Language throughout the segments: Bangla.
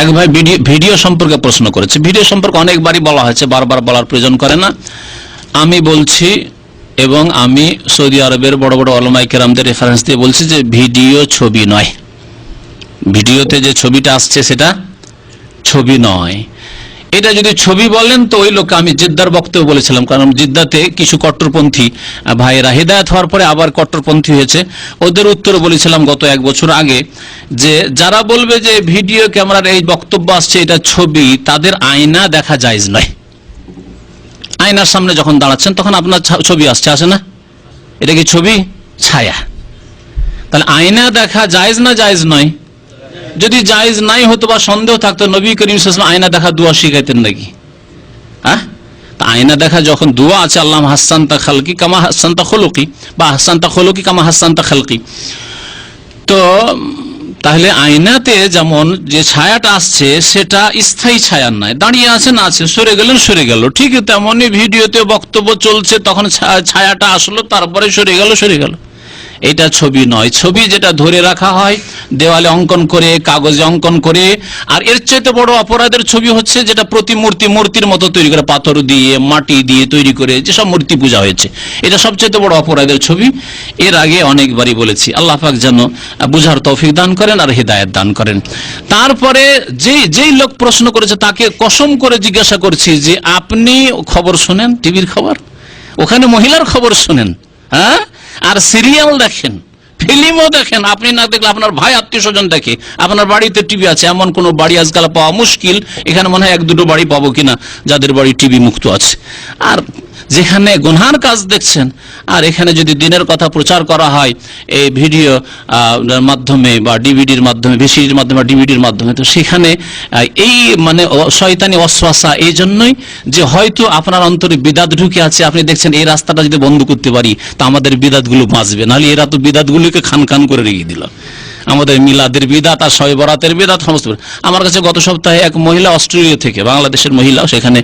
এক ভাই ভিডিও সম্পর্কে প্রশ্ন করেছে। ভিডিও সম্পর্কে অনেকবারই বলা হয়েছে, বারবার বলার প্রয়োজন করে না। আমি বলছি এবং আমি সৌদি আরবের বড় বড় ওলামায়ে কেরামদের রেফারেন্স দিয়ে বলছি যে ভিডিও ছবি নয়। ভিডিওতে যে ছবিটা আসছে সেটা ছবি নয়। এটা যদি ছবি বলেন তো ওই লোক, আমি জিদ্দার বক্তব্য বলেছিলাম, কারণ জিদ্দাতে কিছু কট্টরপন্থী ভাইয়েরা হেদায়েত হওয়ার পরে আবার কট্টরপন্থী হয়েছে, ওদের উত্তর বলেছিলাম গত 1 বছর আগে, যে যারা বলবে যে ভিডিও ক্যামেরার এই বক্তব্য আসছে এটা ছবি, তাদের আয়না দেখা জায়েজ নয়। আয়নার সামনে যখন দাঁড়াচ্ছেন তখন আপনার ছবি আসছে, আসে না? এটা কি ছবি? ছায়া। তাহলে আয়না দেখা জায়েজ না জায়েজ নয়? যদি জায়েজ নাই হতো বা সন্দেহ থাকতো, নবী করিম সাল্লাল্লাহু আলাইহি ওয়াসাল্লাম আয়না দেখা দোয়া শিখাইতেন নাকি? হ্যাঁ, আয়না দেখা যখন দোয়া আছে, আল্লাহ হাসানতা খালকি কামা হাসানতা খুলুকি, বা হাসানতা খুলুকি কামা হাসানতা খালকি, তো তাহলে আয়নাতে যেমন যে ছায়াটা আসছে সেটা স্থায়ী ছায়া নয়, দাঁড়িয়ে আছে না আছে, সরে গেলেন সরে গেল, ঠিক তেমনই ভিডিওতে বক্তব্য চলছে, তখন ছায়াটা আসলো, তারপরে সরে গেল সরে গেল। এটা ছবি নয়। ছবি যেটা ধরে রাখা হয় দেওয়ালে অঙ্কন করে, কাগজে অঙ্কন করে। আর এর চাইতে বড় অপরাধের ছবি হচ্ছে যেটা প্রতিমূর্তি, মূর্তির মতো তৈরি করে, পাথর দিয়ে মাটি দিয়ে তৈরি করে যেসব মূর্তি পূজা হয়েছে, এটা সবচেয়ে বড় অপরাধের ছবি। এর আগে অনেকবারই বলেছি। আল্লাহ পাক যেন বুঝার তৌফিক দান করেন আর হিদায়াত দান করেন। তারপরে যেই লোক প্রশ্ন করেছে তাকে কসম করে জিজ্ঞাসা করছি যে আপনি খবর শোনেন, টিভির খবর, ওখানে মহিলার খবর শোনেন, হ্যাঁ, আর সিরিয়াল দেখেন, ফিল্মও দেখেন। আপনি না দেখলে আপনার ভাই আত্মীয় স্বজন দেখে, আপনার বাড়িতে টিভি আছে। এমন কোন বাড়ি আজকাল পাওয়া মুশকিল, এখানে মনে হয় 1-2 বাড়ি পাবো কিনা যাদের বাড়ি টিভি মুক্ত আছে। আর যেখানে গুনহার কাজ দেখছেন, আর এখানে যদি দিনের কথা প্রচার করা হয় এই ভিডিও মাধ্যমে বা ডিভিডির মাধ্যমে, ভিসিডির মাধ্যমে বা ডিভিডির মাধ্যমে, তো সেখানে এই মানে শয়তানি ওয়াসওয়াসা এই জন্যই যে হয়তো আপনার অন্তরে বিদাত ঢুকে আছে। আপনি দেখছেন এই রাস্তাটা যদি বন্ধ করতে পারি তা আমাদের বিদাতগুলো বাঁচবে, নাহলে এরা তো বিদাতগুলোকে খান খান করে রেখে দিল। আমাদের মিলাদের বিদাত আর শবে বরাতের বিদাত সমস্ত। আমার কাছে গত সপ্তাহে এক মহিলা অস্ট্রেলিয়া থেকে, বাংলাদেশের মহিলা, সেখানে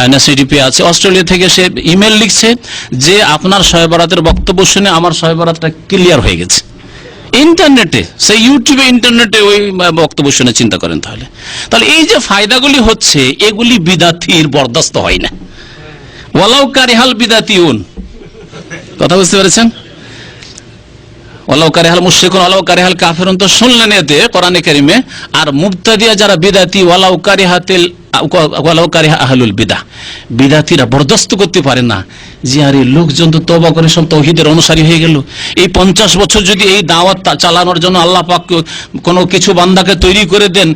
NSDP আছে, অস্ট্রেলিয়া থেকে সে ইমেল লিখছে যে আপনার শবে বরাতের বক্তব্য শুনে আমার শবে বরাতটা ক্লিয়ার হয়ে গেছে। ইন্টারনেটে, সেই ইউটিউবে, ইন্টারনেটে ওই বক্তব্য শুনে চিন্তা করেন। তাহলে এই যে ফায়দাগুলি হচ্ছে এগুলি বিদাতির বরদাস্ত হয় না। ওয়ালাউ কারিহাল বিদাতিউন, কথা বুঝতে পেরেছেন? ওয়ালাউ কারিহাল মুশরিকুন ওয়ালাউ কারিহাল কাফিরুন, তো শুনলেন এতে কোরআনে কারিমে। আর মুবতাদিয়া যারা বিদাতি, ওয়ালাউ কারিহা আহলুল বিদআহ, বিদাতিরা বরদাস্ত করতে পারে না যে আরে লোকজন তো তওবা করে সব তাওহীদের অনুসারী হয়ে গেল। এই 50 বছর যদি এই দাওয়াত চালানোর জন্য আল্লাহ পাক কোনো কিছু বান্দাকে তৈরি করে দেন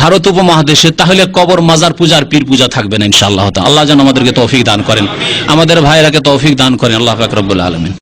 ভারত উপমহাদেশে, তাহলে কবর মাজার পূজার পীর পূজা থাকবে না ইনশাআল্লাহ। আল্লাহ যেন আমাদেরকে তৌফিক দান করেন, আমাদের ভাইরাকে তৌফিক দান করেন। আল্লাহ পাক রব্বুল আলামিন।